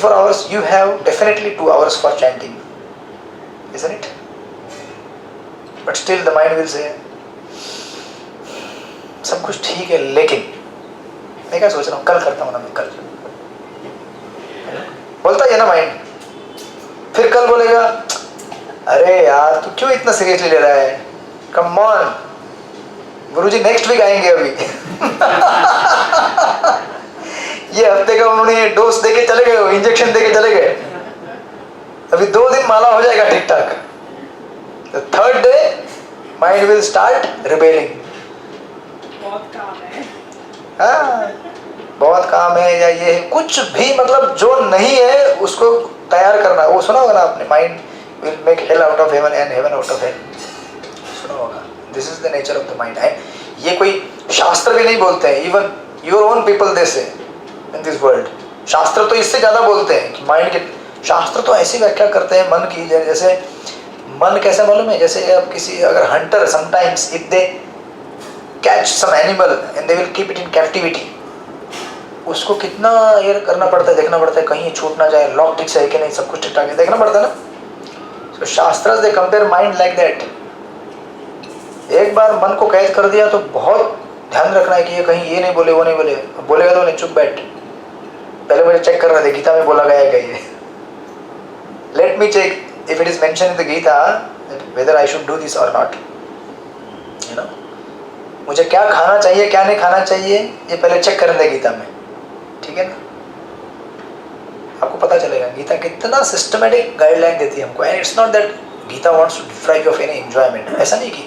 24 hours, you have definitely 2 hours for chanting, isn't it? But still the mind will say, सब कुछ ठीक है, लेकिन मैं क्या सोच रहा हूँ, कल करता हूँ ना, मैं कल बोलता है ना माइंड। फिर कल बोलेगा, अरे यार तू क्यों इतना सीरियसली ले रहा है, come on, Guruji next week आएंगे अभी। ये हफ्ते का उन्होंने डोज देके चले गए, इंजेक्शन देके चले गए, अभी 2 दिन माला हो जाएगा ठीक ठाक। The third day mind will start rebelling. बहुत काम है, हाँ बहुत काम है, या ये कुछ भी, मतलब जो नहीं है उसको तैयार करना। वो सुना होगा ना आपने, mind will make hell out of heaven and heaven out of hell, सुना होगा। This is the nature of the mind. ये कोई शास्त्र भी नहीं बोलते हैं, even your own people they से इन दिस वर्ल्ड। शास्त्र तो इससे ज्यादा बोलते हैं कि माइंड के, शास्त्र तो ऐसी व्याख्या करते हैं मन की, जैसे मन कैसे मालूम है, जैसे अब किसी अगर hunter sometimes if they catch some animal and they will keep it in captivity, उसको कितना ये करना पड़ता है, देखना पड़ता है कहीं छूट ना जाए, लॉक ठीक से है कि नहीं, सब कुछ ठीक ठाक है, देखना पड़ता है ना। सो शास्त्र दे कंपेयर माइंड लाइक दैट। एक बार मन को कैद कर दिया तो बहुत ध्यान रखना है कि ये कहीं ये नहीं बोले, वो नहीं बोले, बोलेगा तो नहीं, चुप बैठ, पहले मुझे चेक करना है गीता में बोला गया है क्या ये, let me check if it is mentioned in the Gita whether I should do this or not, you know, मुझे क्या खाना चाहिए क्या नहीं खाना चाहिए ये पहले चेक करने दे गीता में, ठीक है ना। आपको पता चलेगा गीता कितना सिस्टमेटिक गाइडलाइन देती है हमको। And it's not that Gita wants to deprive of any enjoyment, ऐसा नहीं कि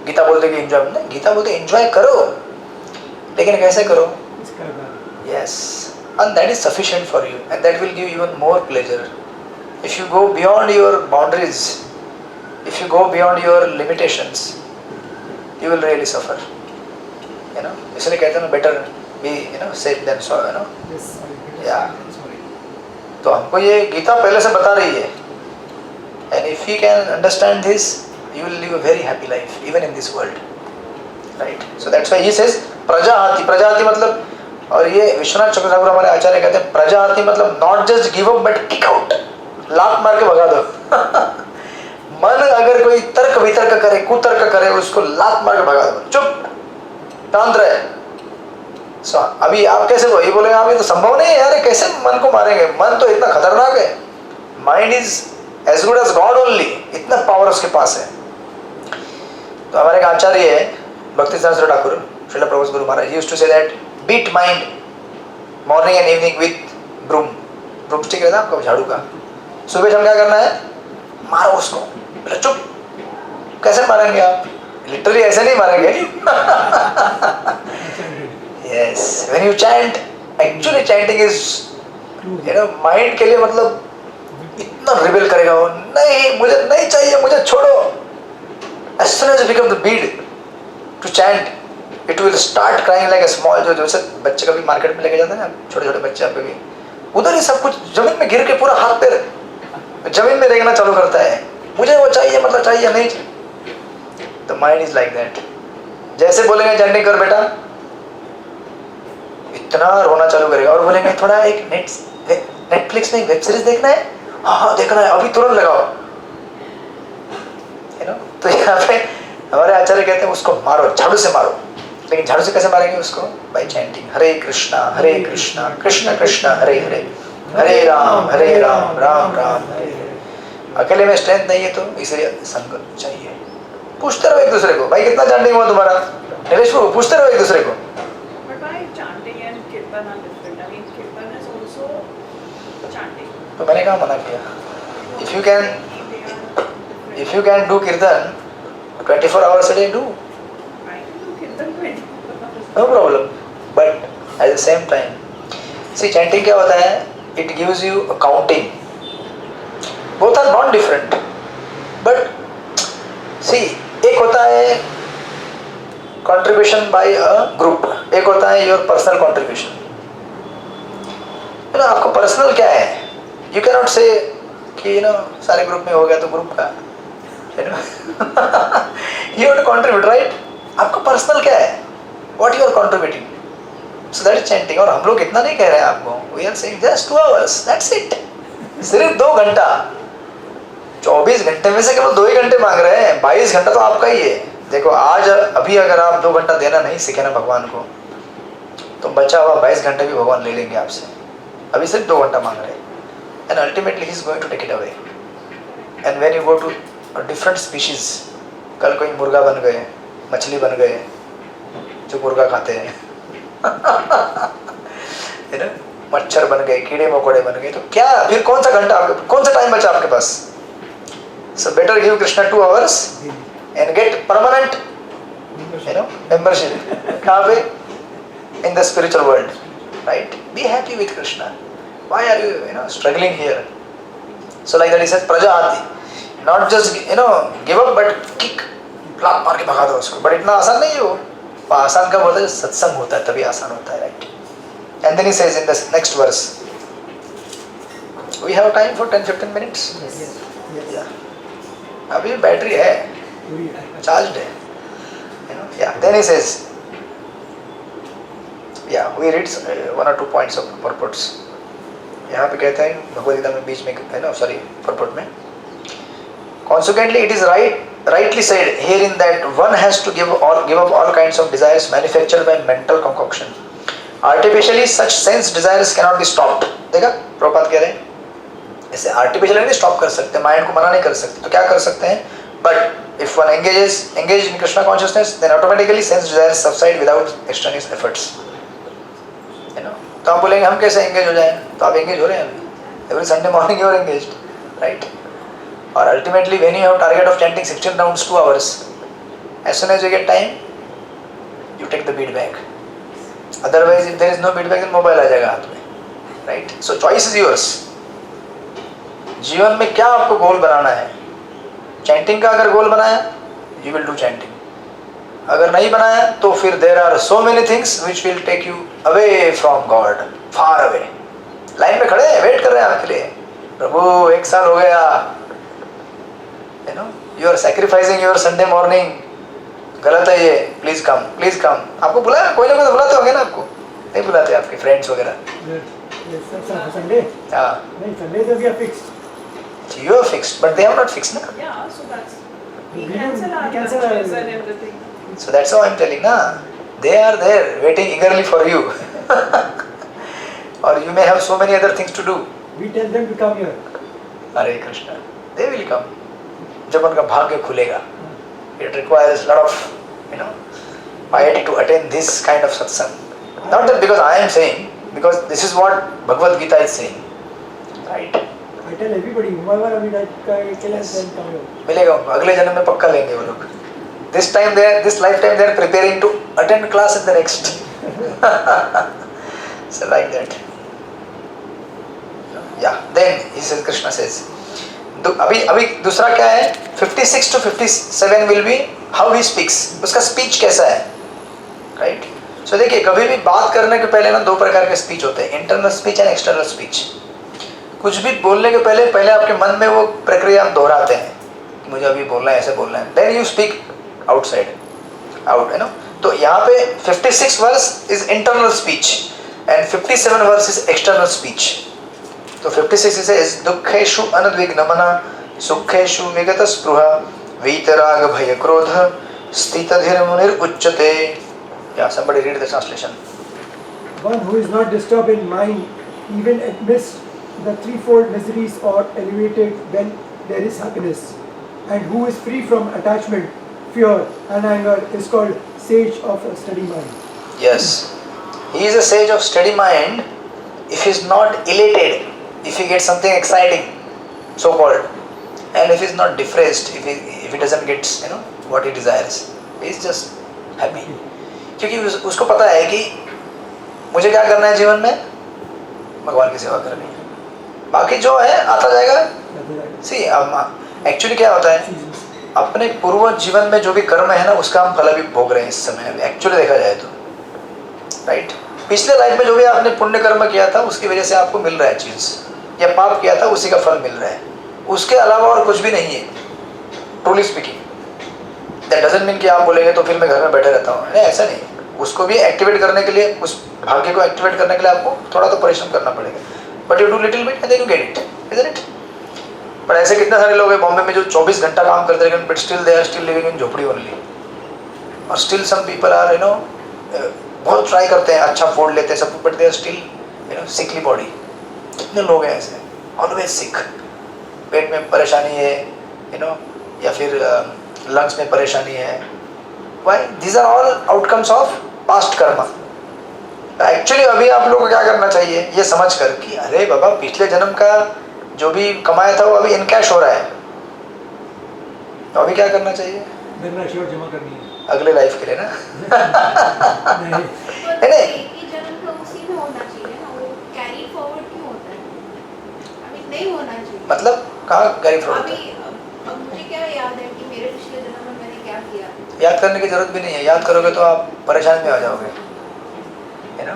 गीता बोलते कि एंजॉयमेंट नहीं, गीता बोलते एंजॉय करो, लेकिन कैसे करो, yes, and that is sufficient for you and that will give even more pleasure. If you go beyond your boundaries, if you go beyond your limitations, you will really suffer. You know, इसलिए कहते हैं ना, better be, you know, safe than sorry, you know. Yes, sorry. Yeah. Sorry. तो हमको ये गीता पहले से बता रही है, and if we can understand this, you will live a very happy life even in this world, right? So that's why he says प्रजाहाति। प्रजाहाति मतलब, और ये विश्वनाथ चक्रवर्ती ठाकुर हमारे आचार्य कहते हैं प्रजाहाति मतलब not just give up but kick out, लात मार के भगा दो। मन अगर कोई तर्क वितर्क करे, कुतर्क करे, उसको लात मार के भगा दो, चुप शांत रहे। अभी आप कैसे ये बोलेंगे, आप ये तो संभव नहीं है यार, कैसे मन को मारेंगे, मन तो इतना खतरनाक है, mind is as good as God only, इतना पावर उसके पास है। तो हमारे एक आचार्य है भक्ति शास्त्र Thakur Srila Prabhupada Guru Maharaj, used to say that beat mind morning and evening with broom, broom stick रहता है आपका झाड़ू का, सुबह हम क्या करना है, मारो उसको। बोले चुप, कैसे मारेंगे आप, लिटरली ऐसे नहीं मारेंगे। Yes, when you chant, actually chanting is, you know, mind के लिए मतलब इतना रिबेल करेगा वो, नहीं मुझे नहीं चाहिए, मुझे छोड़ो। As soon as you become the bead to chant, it will start crying like a small, जो जैसे बच्चे कभी मार्केट में लेके जाते हैं ना, छोटे छोटे बच्चे आप भी, उधर ही सब कुछ जमीन में गिर के पूरा हाथ पैर जमीन में देखना चालू करता है, मुझे वो चाहिए, मतलब चाहिए नहीं। The mind is like that. जैसे बोलेंगे चैंटिंग कर बेटा, इतना रोना चालू करेगा, और बोलेंगे थोड़ा एक नेटफ्लिक्स में वेब सीरीज देखना है, हाँ हाँ देखना है, अभी तुरंत लगाओ, यू नो। तो यहाँ पे हमारे आचार्य कहते हैं उसको मारो, झाड़ू से मारो। लेकिन झाड़ू से कैसे मारेंगे उसको, बाय चैंटिंग हरे कृष्णा कृष्ण कृष्ण हरे हरे, हरे राम राम राम हरे हरे। अकेले में स्ट्रेंथ नहीं है, तो इसलिए संग चाहिए। पूछते रहो एक दूसरे को, भाई कितना चैंटिंग हुआ तुम्हारा, निलेश बाबू पूछते रहो एक दूसरे को। But why chanting and kirtan are different? I mean, kirtan is also chanting. तो मैंने कहा मना किया, if you can do kirtan 24 hours a day, do, I can do kirtan 24 hours. no problem, but at the same time, see chanting क्या होता है, it gives you a counting, both are not different, but see एक होता है contribution by a group, एक होता है your personal contribution। you know, आपका पर्सनल क्या है, you cannot say कि you know सारे ग्रुप में हो गया तो ग्रुप का, you know you have to contribute, right? आपका पर्सनल क्या है, what you are contributing, So that is chanting. और हम लोग इतना नहीं कह रहे हैं आपको. We are saying just 2 hours. That's it. सिर्फ 2 घंटा. 24 घंटे में से केवल 2 ही घंटे मांग रहे हैं. 22 घंटा तो आपका ही है. देखो आज अभी अगर आप 2 घंटा देना नहीं सीखे ना भगवान को, तो बचा हुआ 22 घंटे भी भगवान ले लेंगे आपसे. अभी सिर्फ 2 घंटा मांग रहे हैं. And ultimately he is going to take it away. And when you go to a different species, कल कोई मुर्गा बन गए, मछली बन गए, जो मुर्गा खाते हैं, है ना, मच्छर बन गए, कीड़े मकोड़े बन गए, तो क्या फिर कौन सा घंटा आपके, कौन सा टाइम बचा आपके पास? So better give Krishna 2 hours and get permanent, you know, membership. कहाँ पे? In the spiritual world, right? Be happy with Krishna. Why are you, you know, struggling here? So like that he says, praja aati. Not just, you know, give up, but kick. लात मार के भगा दो उसको. But इतना आसान नहीं है वो. आसान कब होता है? सत्संग होता है तभी आसान होता है, right? And then he says in the next verse, we have time for 10-15 minutes. Yes. Yeah. अभी बैटरी है, चार्ज्ड है, you know. Yeah. Then he says, yeah, we read 1 or 2 points of purports. यहाँ पे कहते हैं भगवद गीता में बीच में है ना, सॉरी purport में. Consequently, it is rightly said herein that one has to give up all kinds of desires manufactured by mental concoction. Artificially, such sense desires cannot be stopped. देखा प्रभुपाद कह रहे हैं, ऐसे artificially नहीं stop कर सकते, mind को मना नहीं कर सकते. तो क्या कर सकते हैं? But if one engaged in Krishna consciousness, then automatically sense desires subside without extraneous efforts. You know, तो आप बोलेंगे हम कैसे एंगेज हो जाएं? तो आप एंगेज हो रहे हैं अभी. Every Sunday morning you are engaged, right? और ultimately when you have target of chanting 16 rounds 2 hours, as soon as you get time, you take the beat back. Otherwise, if there is no beat back, then mobile आ जाएगा हाथ में, right? So choice is yours. जीवन में क्या आपको गोल बनाना है? Chanting का अगर गोल बनाया, यू विल डू चैंटिंग. अगर नहीं बनाया तो फिर there are so many things which will take you away from God, far away. Line में खड़े हैं, वेट कर रहे हैं आपके लिए. प्रभु 1 साल हो गया, you know, you are sacrificing your Sunday morning. गलत है ये, प्लीज कम, प्लीज कम. आपको बुलाया, कोई ना कोई तो बुलाते होंगे ना आपको, नहीं बुलाते आपके फ्रेंड्स वगैरह? Sunday? हाँ. नहीं, Sundays we are fixed. You are fixed, but they are not fixed, na? Yeah, so that's we We cancel our cancel our- lunches and everything. So that's how I'm telling, na? They are there waiting eagerly for you. Or you may have so many other things to do. We tell them to come here. Hare Krishna. They will come. जब उनका भाग्य खुलेगा. It requires a lot of, you know, piety to attend this kind of satsang. Not that because I am saying, because this is what Bhagavad Gita is saying, right? I tell everybody, whoever we like, then come here. मिलेगा उनको, अगले जन्म में पक्का लेंगे वो लोग. This lifetime they are preparing to attend class in the next. So like that. Yeah. Then he says, Krishna says, अभी दूसरा क्या है? 56 to 57 will be how he speaks. उसका स्पीच कैसा है, राइट? सो देखिए, कभी भी बात करने के पहले ना 2 प्रकार के स्पीच होते हैं, internal speech and external speech. कुछ भी बोलने के पहले आपके मन में वो प्रक्रिया आप दोहराते हैं कि मुझे अभी बोलना है, ऐसे बोलना है. Then you speak outside, out, है ना. तो यहाँ पे 56 verse is internal speech and 57 verse is external speech. तो 56 इज दुखेषु अनद्विग्न मनः, सुखेषु विगत स्पृहा, वीतराग भय क्रोध, स्थितधीर मुनिर उच्यते. Yeah, somebody read the translation. One who is not disturbed in mind, even amidst the threefold miseries, or elevated when there is happiness, and who is free from attachment, fear, and anger, is called sage of a steady mind. Yes, he is a sage of steady mind if he is not elated, if he gets something exciting, so called, and if he is not depressed, if he doesn't get, you know, what he desires, he is just happy. क्योंकि उसको पता है कि मुझे क्या करना है जीवन में, भगवान की सेवा करनी है, बाकी जो है आता जाएगा. सी अब एक्चुअली क्या होता है, अपने पूर्व जीवन में जो भी कर्म है ना, उसका हम फल अभी भोग रहे हैं इस समय, एक्चुअली देखा जाए तो, राइट? पिछले लाइफ में जो भी आपने पुण्य कर्म किया था उसकी वजह से आपको मिल रहा है चीज़, या पाप किया था उसी का फल मिल रहा है, उसके अलावा और कुछ भी नहीं है, truly speaking. That doesn't mean कि आप बोलेंगे तो फिर मैं घर में बैठे रहता हूँ, नहीं, ऐसा नहीं. उसको भी एक्टिवेट करने के लिए, उस भाग्य को एक्टिवेट करने के लिए आपको थोड़ा तो परिश्रम करना पड़ेगा, but you do little bit and then you get it, isn't it? पर ऐसे कितने सारे लोग हैं बॉम्बे में जो 24 घंटा काम करते हैं, but still they are still living in झोपड़ी ओनली, और स्टिल सम पीपल आर बहुत ट्राई करते हैं, अच्छा फूड लेते हैं सब, but they are still sickly body. कितने लोग हैं ऐसे, ऑलवेज सिक, पेट में परेशानी है, या फिर लंग्स में परेशानी है। Why? These are all outcomes of past karma. Actually अभी आप लोगों को क्या करना चाहिए, ये समझ कर कि अरे बाबा पिछले जन्म का जो भी कमाया था वो अभी इनकैश हो रहा है, तो अभी क्या करना चाहिए? धनराशि और जमा करनी है अगले लाइफ के लिए ना। नहीं, नहीं एक ही जन्म का उसी में होना चाहिए ना, वो कैरी फॉरवर्ड क्यों होता है? अभी नहीं होना चाहिए। मतलब कहाँ गरीब फ्रॉड अभी अब मुझे क्या याद है कि मेरे पिछले जन्म में मैंने क्या किया। याद करने की जरूरत भी नहीं है, याद करोगे तो आप परेशानी में आ जाओगे, है ना?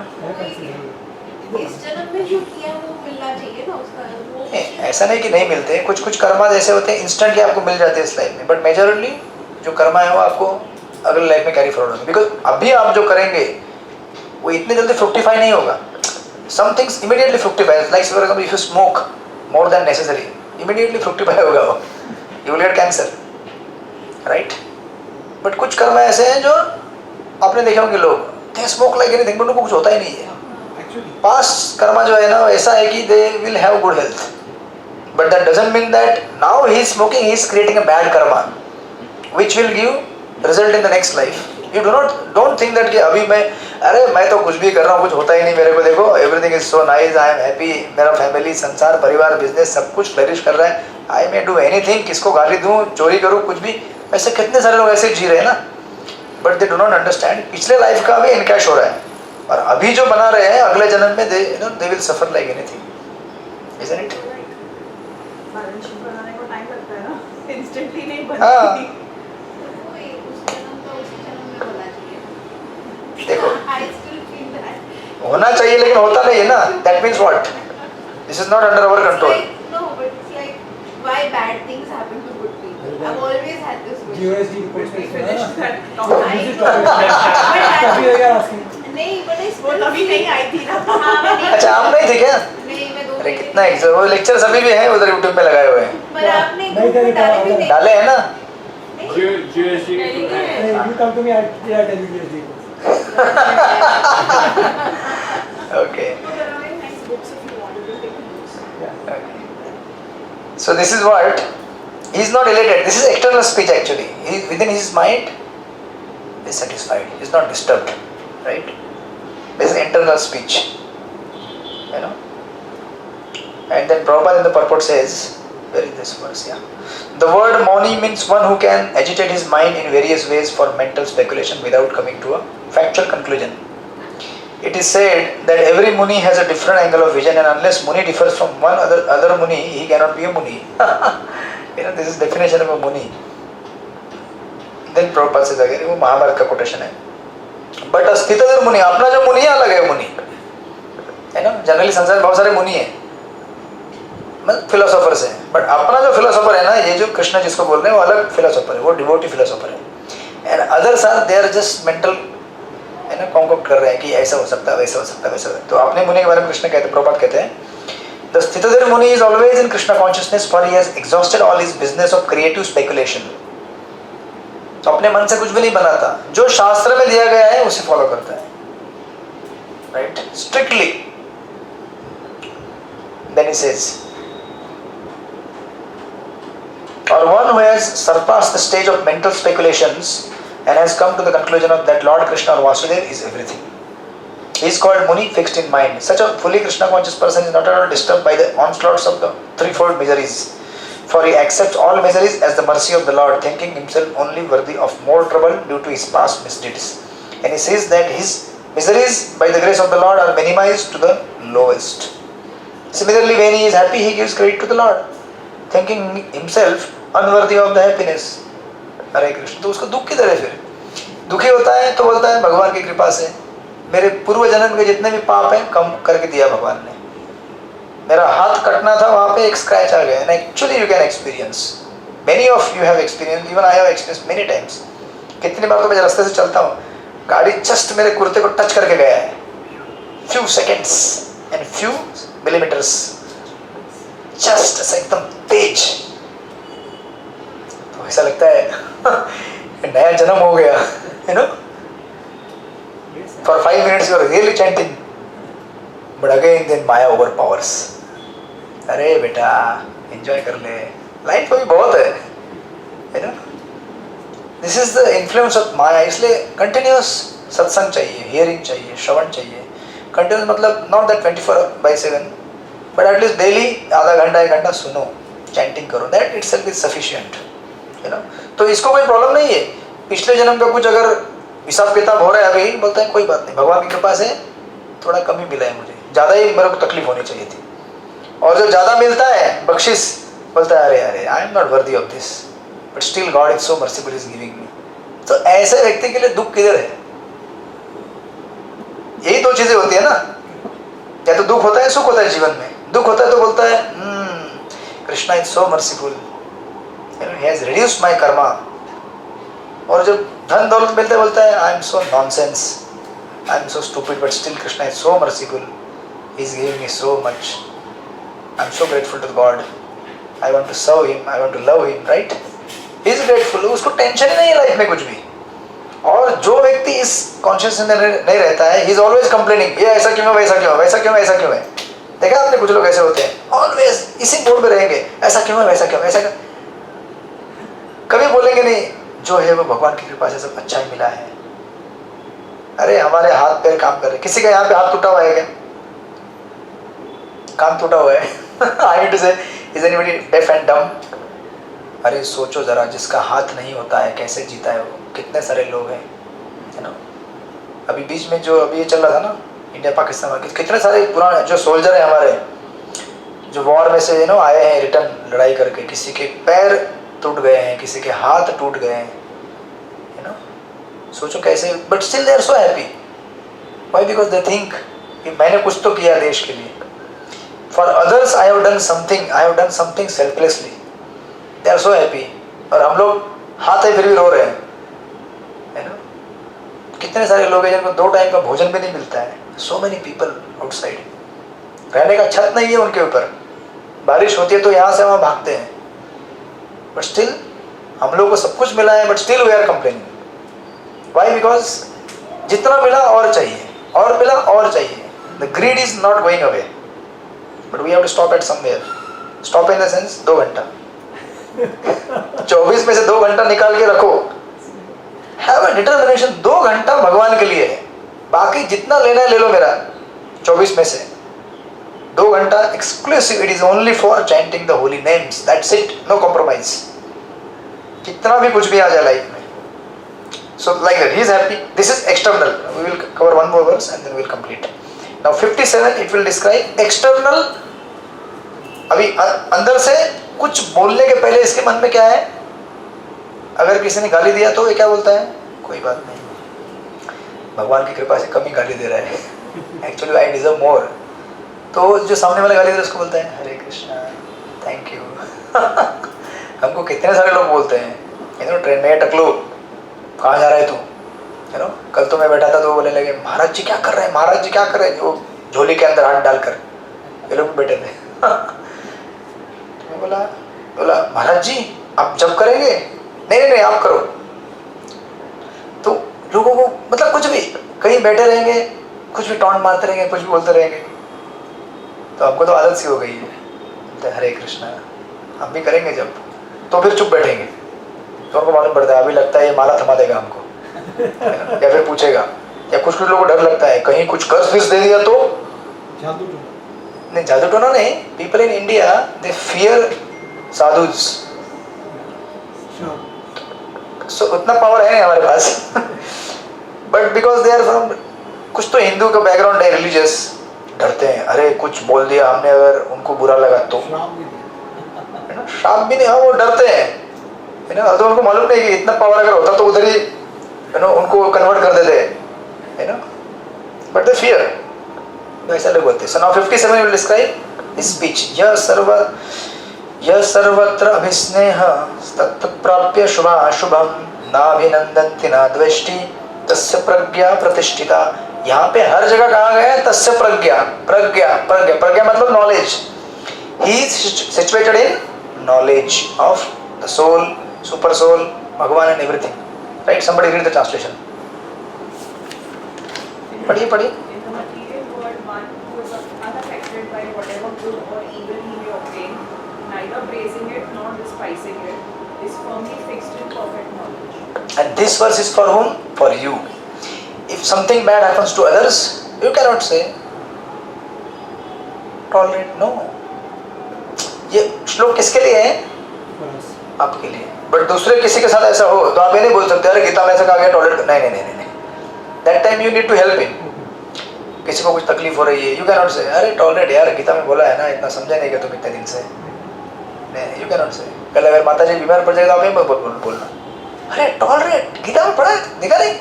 इस जन्म में जो किया वो मिलना चाहिए ना उसका, वो ऐसा नहीं कि नहीं मिलते, कुछ कुछ कर्मा ऐसे होते हैं इंस्टेंटली आपको मिल जाते हैं इस लाइफ में, बट मेजरली जो कर्मा है वो आपको अगले लाइफ में कैरी फॉरवर्ड होगा, बिकॉज अभी आप जो करेंगे वो इतने जल्दी फ्रुक्टिफाई नहीं होगा। Some things immediately fructify, like for example if you smoke more than necessary, immediately fructify होगा वो, you will get cancer, right? But कुछ कर्म ऐसे हैं जो आपने देखे होंगे, लोग they smoke like anything, but उनको कुछ होता ही नहीं है। पास्ट कर्मा जो है ना ऐसा है कि they will have good health, but that doesn't mean that now he is smoking, he is creating a bad Karma which will give result in the next life. You don't think that कि अभी मैं तो कुछ भी कर रहा हूँ, कुछ होता ही नहीं मेरे को, देखो everything is so nice, I am happy, मेरा फैमिली, संसार, परिवार, बिजनेस सब कुछ फ्लरिश कर रहा है, आई मे डू एनीथिंग, किसको गाली दूँ, चोरी करूँ, कुछ भी। ऐसे कितने सारे लोग ऐसे जी रहे हैं ना, but they do not understand पिछले लाइफ का भी इनकैश हो रहा है, और अभी जो बना रहे हैं अगले जन्म में they will suffer like anything, isn't it? Balance sheet बनाने को टाइम लगता है ना, इंस्टेंटली नहीं हाँ। बनती। वो उस जन्म का उसी जन्म में होना चाहिए। देखो I still feel that. होना चाहिए लेकिन होता नहीं है ना, that means what? This is not under our It's control. like, no, but it's like why bad things happen to good people. I've always had this question. GOSD We reports finished that I topic. काफी हो गया asking. नहीं, but I वो still तभी feel- नहीं आई थी ना। हाँ, मैं नहीं- अच्छा आप नहीं थे क्या? नहीं, मैं 2 अरे कितना वो लेक्चर अभी भी हैं उधर यूट्यूब में लगाए हुए हैं, पर आपने नहीं ग्रुप में डाले भी नहीं। डाले हैं ना? नहीं। GST Hey, you come to me, I'll tell you GOSD reports. Okay. So there are very nice books if you want to take notes. Yeah. So this is what he is not elated. This is external speech actually. He within his mind is satisfied. He is not disturbed, right? This is internal speech, you know. And then Prabhupada in the purport says, where is this verse? Yeah. The word Mauni means one who can agitate his mind in various ways for mental speculation without coming to a factual conclusion. It is said that every Muni has a different angle of vision, and unless Muni differs from one other Muni, he cannot be a Muni. This is definition of a Muni. Then Prabhupada says again, वो महाभारत का quotation है. But a स्थितधर मुनि, अपना जो मुनि है अलग है मुनि, है ना? जनरली संसार में बहुत सारे मुनि हैं, मतलब फिलोसोफर्स हैं, बट अपना जो फिलोसोफर है ना, ये जो कृष्ण जिसको बोल रहे हैं वो अलग फिलोसोफर है, वो डिवोटी फिलोसोफर है, and others are they are just mental, है ना, कॉन्कॉक्ट कर रहे हैं कि ऐसा हो सकता है, वैसा हो सकता है, वैसा हो सकता है। तो अपने मुनि के बारे में कृष्ण कहते हैं, प्रभुपाद कहते हैं, द स्थितधर मुनि is always in Krishna consciousness for he has exhausted all his business of creative speculation. तो अपने मन से कुछ भी नहीं बनाता, जो शास्त्र में दिया गया है उसे फॉलो करता है, right, strictly. Then he says, or one who has surpassed the stage of mental speculations and has come to the conclusion of that Lord Krishna or Vasudev is everything. He is called Muni, fixed in mind. Such a fully Krishna conscious person is not at all disturbed by the onslaughts of the threefold miseries, for he accepts all miseries as the mercy of the Lord, thinking himself only worthy of more trouble due to his past misdeeds. And he says that his miseries by the grace of the Lord are minimized to the lowest. Similarly, when he is happy, he gives credit to the Lord, thinking himself unworthy of the happiness. हरे कृष्ण। तो उसको दुख किधर है? फिर दुखी होता है तो बोलता है भगवान की कृपा से मेरे पूर्व जन्म के जितने भी पाप हैं कम करके दिया भगवान ने, मेरा हाथ कटना था वहाँ पे एक स्क्रैच आ गया। And actually you can experience, many of you have experience, even I have experience many times. कितनी बार तो मैं रास्ते से चलता हूँ, गाड़ी जस्ट मेरे कुर्ते को टच करके गया है, few seconds and few millimetres, just ऐसा एकदम तेज, तो ऐसा लगता है नया जन्म हो गया, you know. For 5 minutes you are really chanting, but again then maya over powers. अरे बेटा एंजॉय कर ले, लाइफ में भी बहुत है, you know. This is the influence of maya. इसलिए कंटिन्यूस सत्संग चाहिए, हियरिंग चाहिए, श्रवण चाहिए। कंटिन्यूस मतलब not that 24/7, but at least daily आधा घंटा 1 घंटा सुनो, चैंटिंग करो, that itself is sufficient, you know. तो इसको कोई प्रॉब्लम नहीं है। पिछले जन्म का कुछ अगर हिसाब किताब हो रहा है अभी, बोलते हैं कोई बात नहीं, भगवान की कृपा से थोड़ा कम ही मिला है मुझे, ज़्यादा ही मेरे को तकलीफ होनी चाहिए थी। और जो ज़्यादा मिलता है बख्शिश, बोलता है अरे अरे I am not worthy of this, but still God is so merciful is giving मी। तो ऐसे व्यक्ति के लिए दुख किधर है? यही 2 चीजें होती है ना, या तो दुख होता है, सुख होता है जीवन में। दुख होता है तो बोलता है Krishna is so merciful, he has reduced my karma. और जब धन दौलत मिलते बोलता है I am so nonsense, I am so stupid, but still Krishna is so merciful, he is giving me so much, I am so grateful to God, I want to serve him, I want to love him, right? He is grateful, उसको tension ही नहीं है life में कुछ भी। और जो व्यक्ति इस कॉन्शियसनेस में नहीं रहता है, ही इज ऑलवेज कंप्लेनिंग, ये ऐसा क्यों है, वैसा क्यों है, वैसा क्यों है, ऐसा क्यों है। देखा आपने कुछ लोग ऐसे होते हैं, ऑलवेज इसी मूड में रहेंगे, ऐसा क्यों है, वैसा क्यों है, ऐसा क्यों। कभी बोलेंगे नहीं जो है वो भगवान की कृपा से सब अच्छा ही मिला है। अरे हमारे हाथ पैर काम कर रहे, किसी का यहाँ पे हाथ टूटा हुआ है क्या? काम टूटा हुआ है आई नीड टू से इज एनीबॉडी डेफ एंड डम? अरे सोचो जरा, जिसका हाथ नहीं होता है कैसे जीता है वो। कितने सारे लोग हैं, है ना। अभी बीच में जो अभी ये चल रहा था ना, इंडिया पाकिस्तान में, कितने सारे पुराने जो सोल्जर हैं हमारे, जो वॉर में से आए हैं रिटर्न लड़ाई करके, किसी के पैर टूट गए हैं, किसी के हाथ टूट गए हैं, यू नो। सोचो कैसे, but still they are so happy. Why? Because they think कि मैंने कुछ तो किया देश के लिए। For others I have done something selflessly, they are so happy. और हम लोग हाथ है फिर भी रो रहे हैं, है ना। कितने सारे लोग हैं जिनको 2 टाइम का भोजन भी नहीं मिलता है। सो मेनी पीपल आउटसाइड, रहने का छत नहीं है उनके ऊपर, बारिश होती है तो यहाँ से वहाँ भागते हैं, बट स्टिल हम लोग को सब कुछ मिला है, but still we are complaining. Why? Because जितना मिला और चाहिए, और मिला और चाहिए। The greed is not going away, but we have to stop at somewhere. Stop in the sense 2 घंटा 24 में से 2 घंटा निकाल के रखो। हैव अ डिटरमिनेशन, 2 घंटा भगवान के लिए है, बाकी जितना लेना है ले लो मेरा। 24 में से 2 घंटा exclusive, it is only for chanting the holy names, that's it, no compromise. कितना भी कुछ भी आ जाए लाइफ में, so like that, he is happy. This is external. We will cover 1 more verse and then we will complete. Now 57 it will describe external। अभी अंदर से कुछ बोलने के पहले इसके मन में क्या है? अगर किसी ने गाली दिया तो ये क्या बोलता है? कोई बात नहीं, भगवान की कृपा से कम ही गाली दे रहा है, एक्चुअली आई डिजर्व मोर। तो जो सामने वाला गाली दे रहा है उसको बोलता है हरे कृष्णा, थैंक यू हमको कितने सारे लोग बोलते हैं, यू नो, ट्रेन में, टकलू कहाँ जा रहा है तू, यू नो। कल तो मैं बैठा था तो बोलने लगे महाराज जी क्या कर रहे हैं, महाराज जी क्या कर रहे हैं, वो झोली के अंदर हाथ डालकर, ये लोग बैठे थे तो मैं बोला महाराज जी आप जब करेंगे? नहीं आप करो। तो लोगों को मतलब कुछ भी, कहीं बैठे रहेंगे, कुछ भी टॉन्ट मारते रहेंगे, कुछ भी बोलते रहेंगे, तो हमको तो आदत सी हो गई है। हरे कृष्णा हम भी करेंगे जब, तो फिर चुप बैठेंगे, तो उनको मालूम पड़ता है अभी लगता है ये माला थमा देगा हमको या फिर पूछेगा। या कुछ लोगों को डर लगता है कहीं कुछ कर्ज फिर दे दिया तो, जादू टोना नहीं जादू टोना नहीं। People in India they fear sadhus, so उतना पावर है नहीं हमारे पास but because they are from, कुछ तो हिंदू का बैकग्राउंड है, रिलीजियस, डरते हैं। अरे कुछ बोल दिया हमने अगर उनको बुरा लगा तो, शाप भी नहीं, हाँ वो डरते हैं, है ना। तो उनको मालूम नहीं कि इतना पावर अगर होता तो उधर ही, है ना, उनको कन्वर्ट कर देते, है ना, बट दे फियर, ऐसा लोग होते हैं। So now 57 will describe speech. यह सर्वत्र अभिस्नेह तत् प्राप्य शुभाशुभम नाभिनंदन्ति न द्वेष्टि तस्य प्रज्ञा प्रतिष्ठिता। यहाँ पे हर जगह कहा गया है तस्य प्रज्ञा, प्रज्ञा प्रज्ञा, प्रज्ञा मतलब knowledge. He is situated in knowledge of the soul, super soul, Bhagavan and everything. Right, somebody read the translation. पढ़िए पढ़िए। In the material world, one who is unaffected by whatever good or evil he may obtain, neither praising it nor despising it, is firmly fixed in perfect knowledge. And this verse is for whom? For you. If something bad happens to others, you cannot say tolerate. No. ये श्लोक किसके लिए है? For us. आपके लिए। But दूसरे किसी के साथ ऐसा हो तो आप ये नहीं बोल सकते अरे गीता में ऐसा कहा गया टॉलरेट। नहीं नहीं नहीं नहीं। That time you need to help him. किसी को कुछ तकलीफ हो रही है, you cannot say अरे टॉलरेट यार गीता में बोला है ना, इतना समझा नहीं क्या तुम इतने दिन से। नहीं, you cannot say। कल अगर माता जी बीमार पड़ जाएगा आप ये बोलना अरे टॉलरेट गीता में पढ़ा है, दिखा नहीं।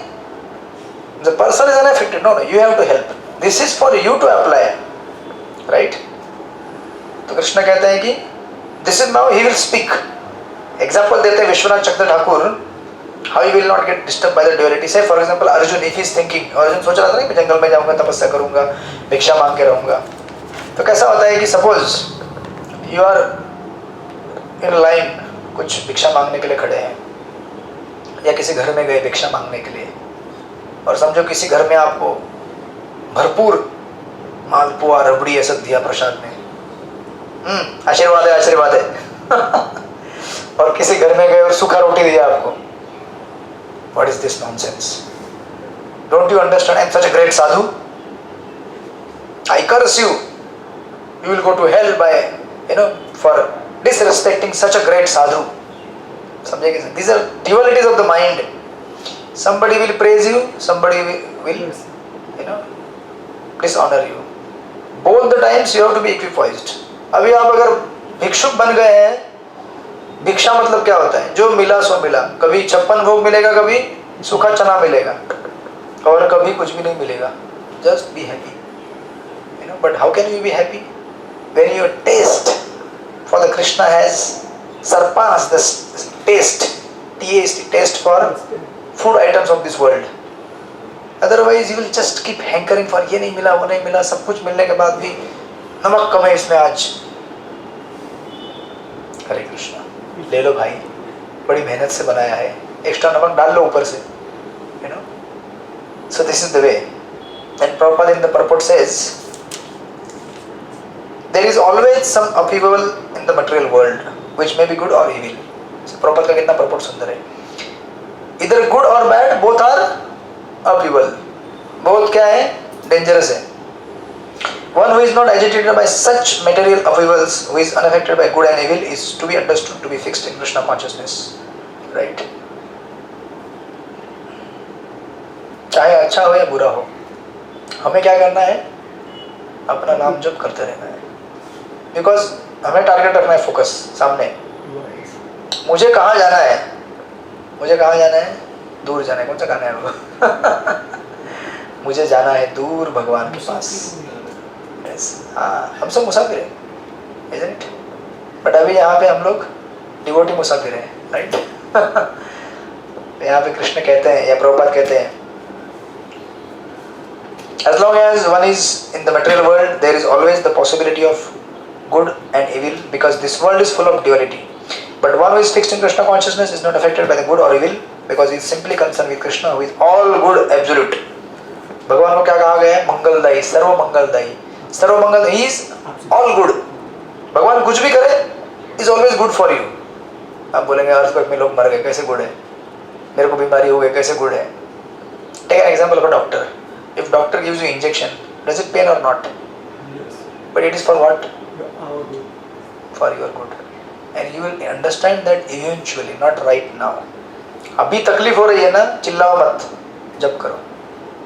The person is unaffected. No, you have to help. This is for you to apply. Right? तो कृष्ण कहते हैं कि this is now he will speak. Example देते हैं विश्वनाथ चक्रवर्ती Thakur, how you will not get disturbed by the duality. Say for example Arjun, if he is thinking, Arjun सोच रहा था नहीं मैं जंगल में जाऊंगा, तपस्या करूंगा, भिक्षा मांग के रहूंगा। तो कैसा होता है कि suppose you are in line, कुछ भिक्षा मांगने के लिए खड़े हैं या किसी घर में गए भिक्षा मांगने के लिए, और समझो किसी घर में आपको भरपूर मालपुआ रबड़ी ऐसा दिया प्रसाद में, आशीर्वाद है आशीर्वाद है और किसी घर में गए और सूखा रोटी दिया आपको। What is this nonsense? Don't you understand? I am such a great sadhu. I curse you. You will go to hell by, for disrespecting such a great sadhu. समझेंगे? These are dualities of the mind. Somebody will praise you, somebody will, dishonor you. Both the times you have to be equipoised. अभी आप अगर भिक्षुक बन गए हैं, भिक्षा मतलब क्या होता है? जो मिला सो मिला। कभी 56 भोग मिलेगा, कभी सूखा चना मिलेगा, और कभी कुछ भी नहीं मिलेगा। Just be happy, but how can you be happy when your taste for the Krishna has surpassed the taste for food items of this world. Otherwise you will just keep hankering for ये नहीं मिला वो नहीं मिला, सब कुछ मिलने के बाद भी नमक कम है इसमें आज। हरे कृष्णा, ले लो भाई, बड़ी मेहनत से बनाया है, एक्स्ट्रा नमक डाल लो ऊपर से, so this is the way. And Prabhupada in the purport says there is always some upheaval in the material world which may be good or evil. So Prabhupada का कितना purport सुंदर है। Either good or bad, both are upheaval. both क्या है? Dangerous है। One who is not agitated by such material upheavals, who is unaffected by good and evil, is to be understood to be fixed in Krishna consciousness. Right? चाहे अच्छा हो या बुरा हो, हमें क्या करना है? अपना नाम जप करते रहना है। बिकॉज हमें टारगेट रखना है, फोकस सामने। मुझे कहाँ जाना है? मुझे कहाँ जाना है? दूर जाना है। कौन सा गाना है वो? मुझे जाना है दूर भगवान के पास। हाँ, हम सब मुसाफिर हैं, isn't it? बट अभी यहाँ पे हम लोग डिवोटी मुसाफिर हैं, राइट? यहाँ पे कृष्ण कहते हैं या प्रभुपाद कहते हैं, as long as one is in the material world, there is always the possibility of good and evil, because this world is full of duality. But one who is fixed in Krishna consciousness is not affected by the good or evil, because he is simply concerned with Krishna, who is all good, absolute. भगवान को क्या कहा गया है? मंगलदायी, सर्व मंगलदायी, सर्व मंगल। He is all good. भगवान कुछ भी करे is always good for you. आप बोलेंगे अर्थक्वेक में लोग मर गए, कैसे गुड है? मेरे को बीमारी हो गई, कैसे गुड है? Take an example of a doctor. If doctor gives you injection, does it pain और नॉट? But it is for what? For your good. And you will understand that eventually, not right now. अभी तकलीफ हो रही है ना, चिल्लाओ मत, जप करो।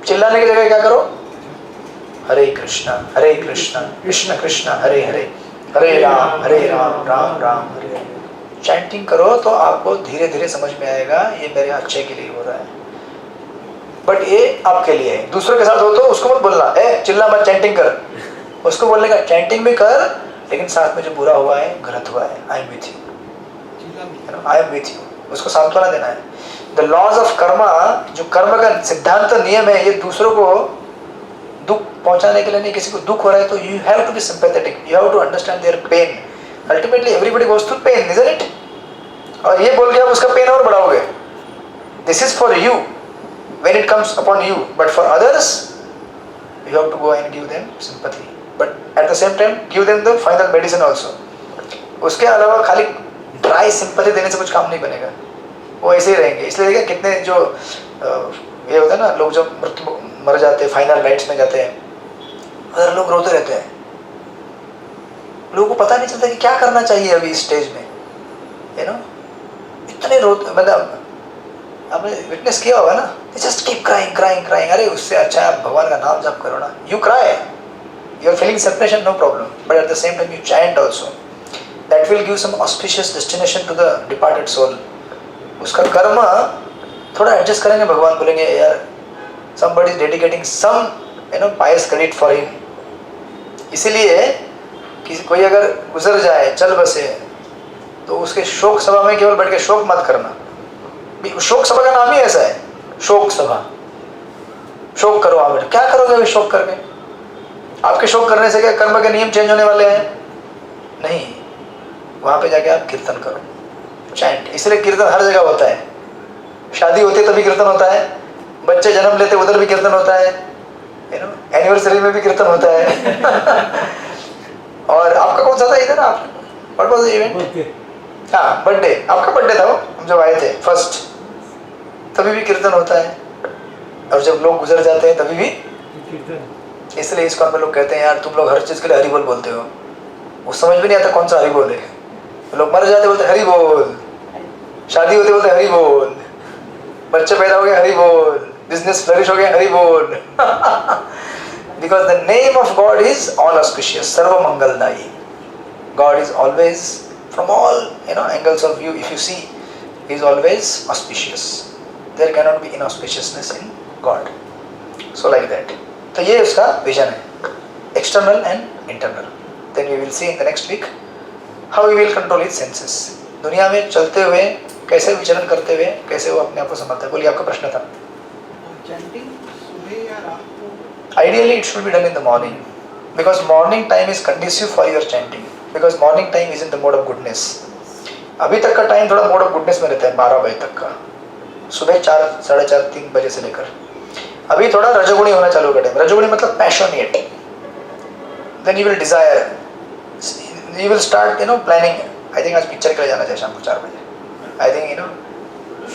चिल्लाने की जगह क्या करो? हरे कृष्णा कृष्ण कृष्ण हरे हरे, हरे राम राम राम हरे हरे। चैंटिंग करो तो आपको धीरे धीरे समझ में आएगा ये मेरे अच्छे के लिए हो रहा है, बट ये आपके लिए है। दूसरों के साथ हो तो उसको मत बोलना, ए चिल्ला मत, चैंटिंग कर। उसको बोलने का चैंटिंग भी कर, लेकिन साथ में जो बुरा हुआ है, गलत हुआ है, I am with you, I am with you. उसको सांत्वना देना है. द लॉज ऑफ कर्मा, जो कर्म का सिद्धांत नियम है, ये दूसरों को दुख पहुंचाने के लिए नहीं. किसी को दुख हो रहा है तो you have to be sympathetic, you have to understand their pain. Ultimately everybody goes through pain, isn't it? और ये बोल के आप उसका पेन और बढ़ाओगे. This is for you when it comes upon you, but for others you have to go and give them sympathy, but at the same time give them the final medicine also. उसके अलावा खाली dry sympathy देने से कुछ काम नहीं बनेगा, वो ऐसे ही रहेंगे. इसलिए देखिए कितने जो ये होता है ना, लोग जब मर जाते हैं, फाइनल राइट्स में जाते हैं, अगर लोग रोते रहते हैं, लोगों को पता नहीं चलता कि क्या करना चाहिए अभी इस स्टेज में, यू नो. इतने रोते, मतलब आपने विटनेस किया होगा ना, just keep crying crying crying. अरे उससे अच्छा है आप भगवान का नाम जप करो ना. You cry, you are feeling separation, no problem, but at the same time you chant also. That will give some auspicious destination to the departed soul. उसका कर्म थोड़ा एडजस्ट करेंगे, भगवान बोलेंगे यार somebody is dedicating some pious credit for him. इसीलिए किसी कोई अगर गुजर जाए, चल बसे, तो उसके शोक सभा में केवल बैठ के शोक मत करना. शोक सभा का नाम ही ऐसा है, शोक सभा. शोक करो आप, क्या करोगे अभी शोक करके? आपके शोक करने से क्या कर्म के नियम चेंज होने वाले हैं? नहीं. वहां पे जाके आप कीर्तन करो, चैंट. इसलिए कीर्तन हर जगह होता है. शादी होती है तभी कीर्तन होता है, बच्चे जन्म लेते उधर भी कीर्तन होता है, एनिवर्सरी में भी कीर्तन होता है. और आपका कौन सा था इधर? आप व्हाट वाज द इवेंट? हाँ, बर्थडे. आपका बर्थडे था वो, हम जब आए थे फर्स्ट, तभी भी कीर्तन होता है. और जब लोग गुजर जाते हैं तभी भी कीर्तन. इसलिए इस कॉन में लोग कहते हैं यार तुम लोग हर चीज़ के लिए हरि बोल बोलते हो. वो समझ भी नहीं आता कौन सा हरि बोल है. लोग मर जाते बोलते हरि बोल, शादी होते बोलते हरि बोल, बच्चे पैदा हो गए हरि बोल, बिजनेस फ्लरिश हो गया हरि बोल. Because the name of God is all auspicious, सर्व मंगलदायी. God is always from all angles of view, if you see, he is always auspicious. There cannot be inauspiciousness in God. So like that. तो ये उसका vision है, external and internal. Then we will see in the next week how he will control his senses. दुनिया में चलते हुए कैसे विचरण करते हुए कैसे वो अपने आप को संभालता है. बोलिए, आपका प्रश्न था. चैंटिंग सुबह या रात को? Ideally it should be done in the morning, because morning time is conducive for your chanting. Because morning time is in the mode of goodness. अभी तक का टाइम थोड़ा मोड ऑफ गुडनेस में रहता है, 12 बजे तक का, सुबह 4, 4:30, 3 बजे से लेकर. अभी थोड़ा रजोगुणी होना चालू का टाइम. रजोगुणी मतलब passionate. Then you will desire, you will start planning. I think आज पिक्चर के लिए जाना चाहिए शाम को 4 बजे. आई थिंक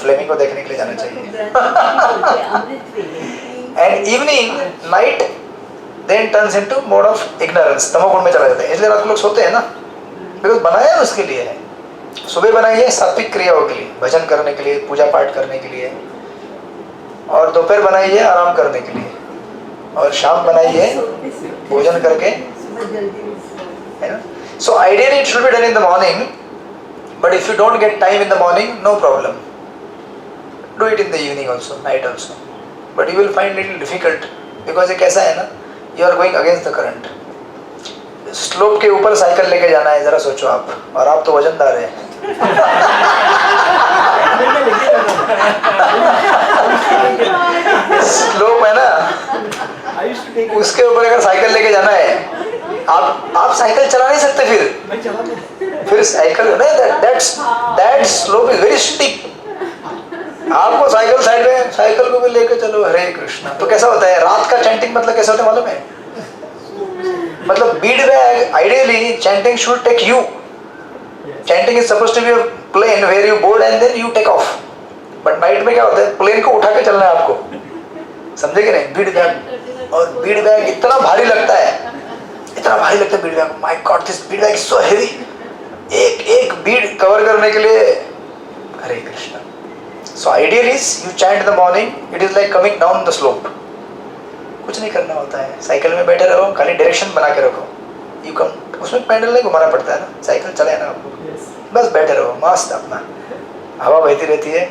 फ्लेमिंग को देखने के लिए जाना चाहिए. And evening night then turns into mode of ignorance, तमोगुण में चला जाता है. इसलिए रात को लोग सोते हैं ना, बिकॉज बनाया उसके लिए है. सुबह बनाई है सात्विक क्रियाओं के लिए, भजन करने के लिए, पूजा पाठ करने के लिए, और दोपहर बनाई है आराम करने के लिए, और शाम बनाई है भोजन करके, है ना. So ideally it should be done in the morning, but if you don't get time in the morning, no problem, do it in the evening also, night also. But you will find little difficult, because ये कैसा है ना, you are going against the current. Slope के ऊपर cycle लेके जाना है, जरा सोचो आप, और आप तो वजनदार हैं. स्लोप है ना, उसके ऊपर अगर साइकिल लेके जाना है, आप साइकिल चला नहीं सकते. फिर cycle that slope is very steep. आपको साइकिल साइड में, साइकिल को भी लेके चलो, हरे कृष्णा. तो कैसा होता है रात का चैंटिंग, मतलब कैसा होता है मालूम है? मतलब bead bag, ideally chanting should take you. Chanting is supposed to be a plane where you board and then you take off. But night में क्या होता है, प्लेन को उठा के चलना है आपको, समझे कि नहीं? बीड बैग, और बीड बैग इतना भारी लगता है, इतना भारी लगता है Beed bag. My God, this Beed bag is so heavy. एक बीड कवर करने के लिए, हरे Krishna. So ideal is you chant in the morning. It is like coming down the slope. कुछ नहीं करना होता है, साइकिल में बैठे रहो, खाली डायरेक्शन बना के रखो. You come, उसमें पैडल नहीं घुमाना पड़ता है ना, साइकिल चले ना आपको. बस बैठे रहो मस्त, अपना हवा बहती रहती है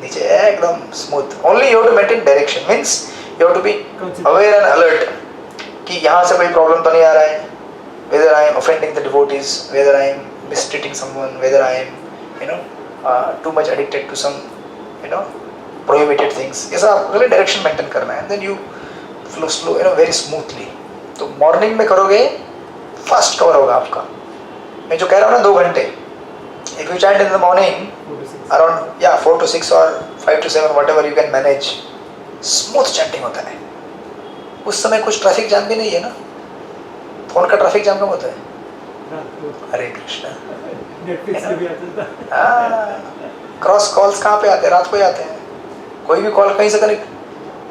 नीचे एकदम smooth. Only you have to maintain direction. Means you have to be aware and alert कि यहाँ से कोई प्रॉब्लम तो नहीं आ रहा है. Whether I am offending the devotees, whether I am mistreating someone, whether I am too much addicted to some prohibited things. ये सब आपको पहले डायरेक्शन मेंटेन करना है, then you flow slow very smoothly. तो मॉर्निंग में करोगे फास्ट कवर होगा आपका. मैं जो कह रहा हूँ ना 2 घंटे, if you chant in the morning around 4 to 6 or 5 to 7 whatever you can manage, smooth chanting होता है. उस समय कुछ ट्रैफिक जाम भी नहीं है ना. फोन का ट्रैफिक जाम कब होता है? हरे कृष्णा. नेटफ्लिक्स पे भी आता था. क्रॉस कॉल्स कहाँ पे आते हैं? रात को ही आते हैं. कोई भी कॉल कहीं से कनेक्ट.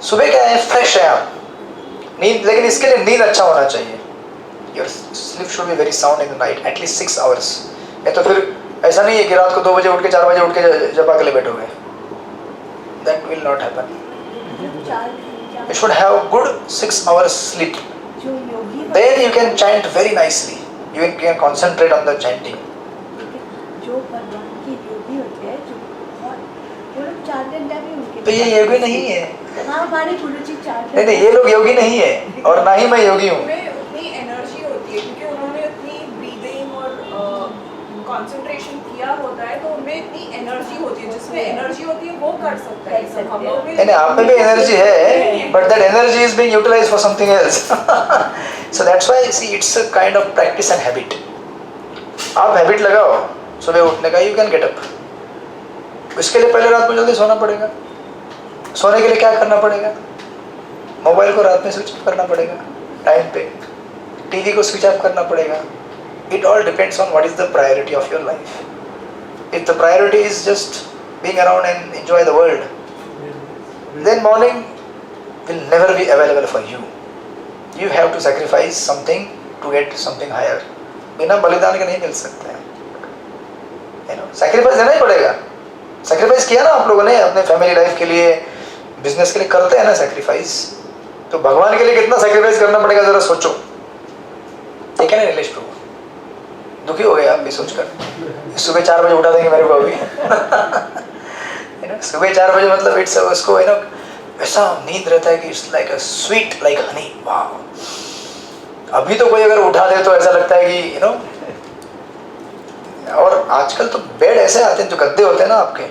सुबह क्या है, फ्रेश है आप, नींद, लेकिन इसके लिए नींद अच्छा होना चाहिए. Your sleep should be very sound in the night, at least 6 hours. नहीं तो फिर ऐसा नहीं है कि रात को 2 बजे उठ के 4 बजे उठ के जपा के लिए बैठोगे. That will not happen. You should have good 6 hours sleep. Then you can chant very nicely. You can concentrate on the chanting. जो भगवान के योगी होते हैं, जो बहुत वो लोग 4 घंटा भी उनके. तो ये योगी नहीं है. हाँ, हमारे गुरुजी 4 घंटा. नहीं, ये लोग योगी नहीं है, और ना ही मैं योगी हूँ. उनमें उतनी एनर्जी होती है क्योंकि उन्होंने उतनी ब्रीदिंग और कंसंट्रेशन किया होता है, तो उनमें इतनी एनर्जी होती है. जिसमें एनर्जी होती है वो कर सकता है. सब हम लोग नहीं, आप में भी एनर्जी है, but that energy is being utilized for something else. So that's why see it's a kind of practice and habit. आप हैबिट लगाओ सुबह उठने का, you can get up. इसके लिए पहले रात को जल्दी सोना पड़ेगा. सोने के लिए क्या करना पड़ेगा? मोबाइल को रात में स्विच ऑफ करना पड़ेगा टाइम पे. टीवी को स्विच ऑफ करना पड़ेगा. It all depends on what is the priority of your life. If the priority is just being around and enjoy the world, then morning will never be available for you. You have to sacrifice something to get something higher. बिना बलिदान के नहीं मिल सकते हैं. Sacrifice देना ही पड़ेगा. Sacrifice किया ना आप लोगों ने अपने फैमिली लाइफ के लिए, बिजनेस के लिए करते हैं ना सैक्रिफाइस. तो भगवान के लिए कितना सैक्रिफाइस करना पड़ेगा जरा सोचो. ठीक है ना नीलेश प्रभु? दुखी हो गए आप भी सोचकर. सुबह 4 बजे उठा देंगे मेरे को अभी. सुबह 4 बजे मतलब इट्स उसको ऐसा नींद रहता है कि it's like a sweet like Honey. वाह. अभी तो कोई अगर उठा दे तो ऐसा लगता है कि और आजकल तो बेड ऐसे आते हैं जो गद्दे होते हैं ना आपके,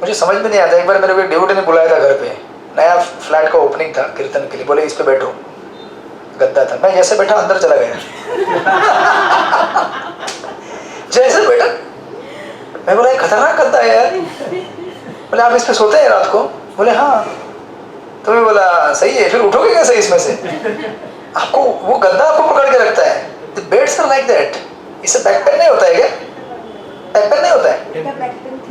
मुझे समझ में नहीं आता. एक बार मेरे को डिवोटी ने बुलाया था घर पे, नया फ्लैट का ओपनिंग था कीर्तन के लिए. बोले इस पे बैठो. गद्दा था, मैं जैसे बैठा अंदर चला गया. जैसे बैठा मैं बोला खतरनाक गद्दा है यार. बोले आप इस पे सोते हैं रात को? बोले हाँ. तो मैं बोला सही है, फिर उठोगे कैसे इसमें से? आपको वो गद्दा आपको पकड़ के रखता है. The beds are like that. इससे बैक पेन नहीं होता है क्या? बैक पेन नहीं होता है? उनका बैक पेन थी.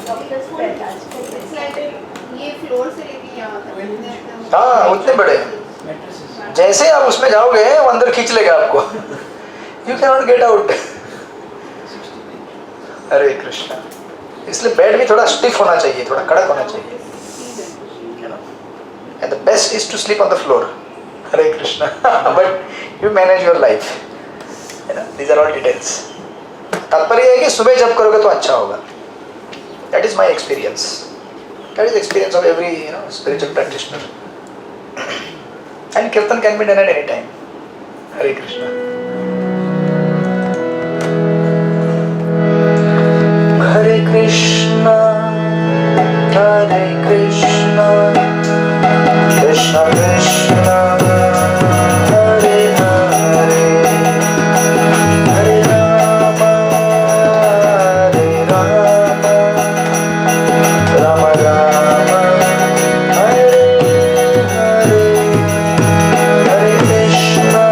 डॉक्टर्स बेड आजकल It's like ये फ्लोर से लेके यहाँ तक. हाँ, उतने बड़े. जैसे आप उसमें जाओगे वो अंदर खींच लेगा आपको. You can not get out. Hare Krishna. इसलिए बेड भी थोड़ा स्टिफ होना चाहिए, थोड़ा कड़क होना चाहिए. And the best is to sleep on the floor. Hare Krishna. But you manage your life. These are all details. तात्पर्य है कि सुबह जब करोगे तो अच्छा होगा. That is my experience. That is the experience of every spiritual practitioner. And kirtan can be done at any time. Hare Krishna. Hare Krishna, Hare Krishna, Krishna Krishna, Hare Hare, Hare Rama, Hare Rama, Rama Rama, Hare Hare, Hare Krishna,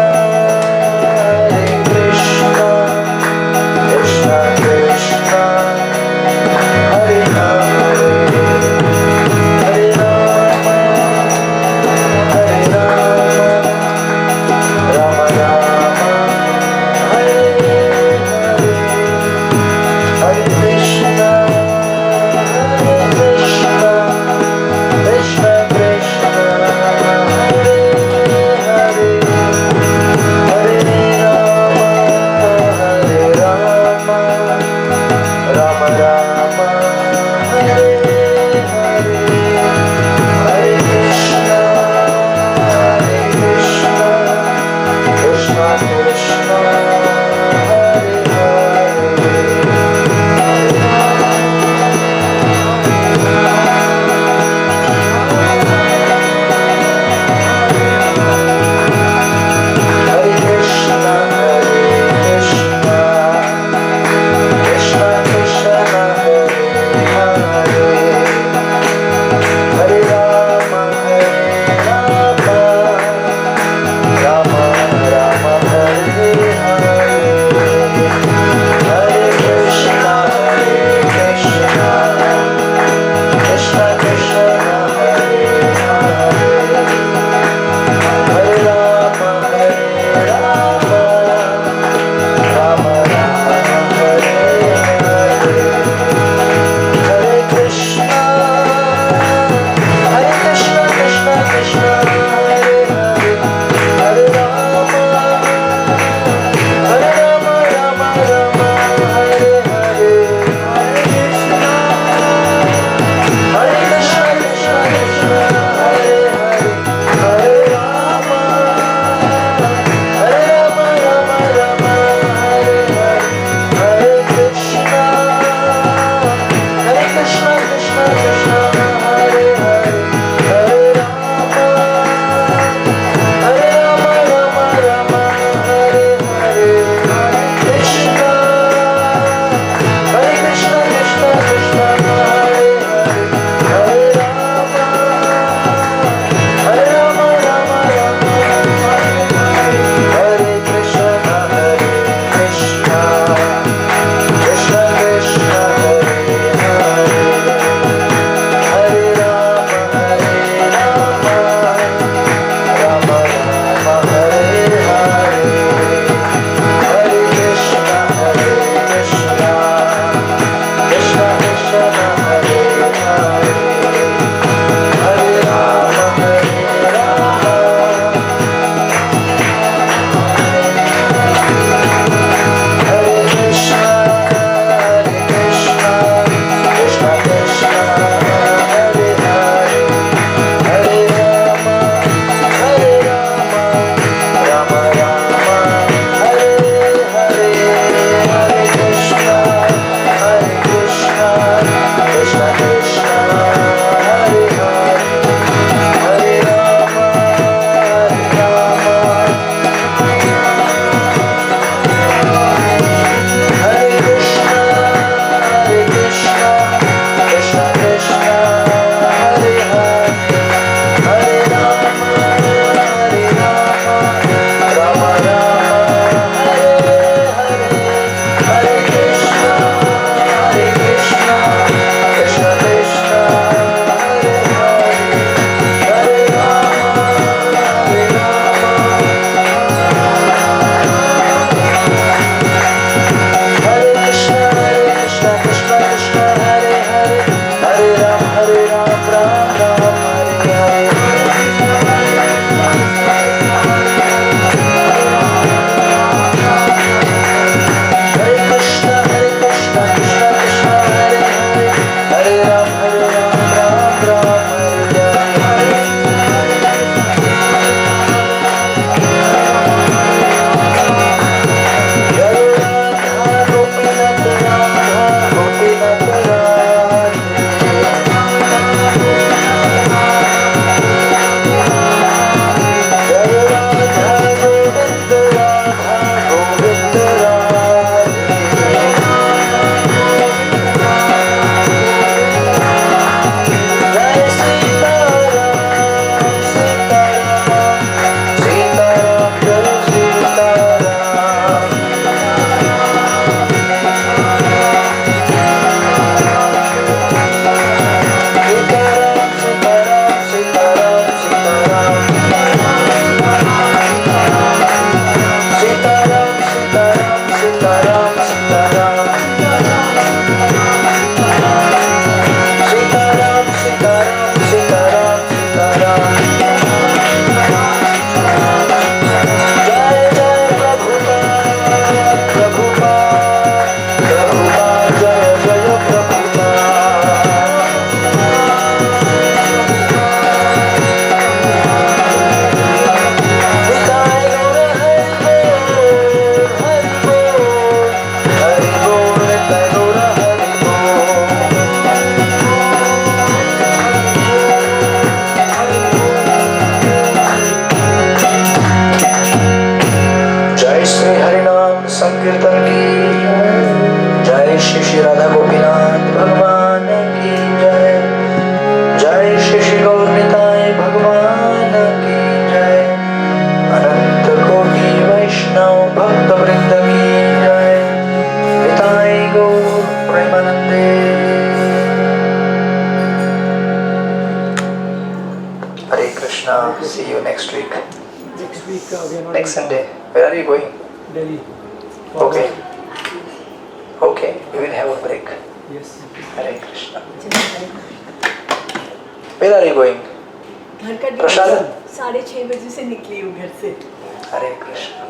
हरिनाम संकीर्तन की जय, श्री श्री राधा गोपीनाथ भगवान की जय, जय श्री श्री गौर निताय भगवान की जय, अनंत कोटि वैष्णव भक्त वृंद की जय, निताय गौर प्रेमानंदे। Hare Krishna. See you next week. Next week we are not Next in Sunday. Where are you going? Delhi. Okay. Okay. We will have a break. Yes. Hare Krishna. Where are you going? घर का प्रसाद? 6:30 बजे से निकली हूँ घर से। Hare Krishna.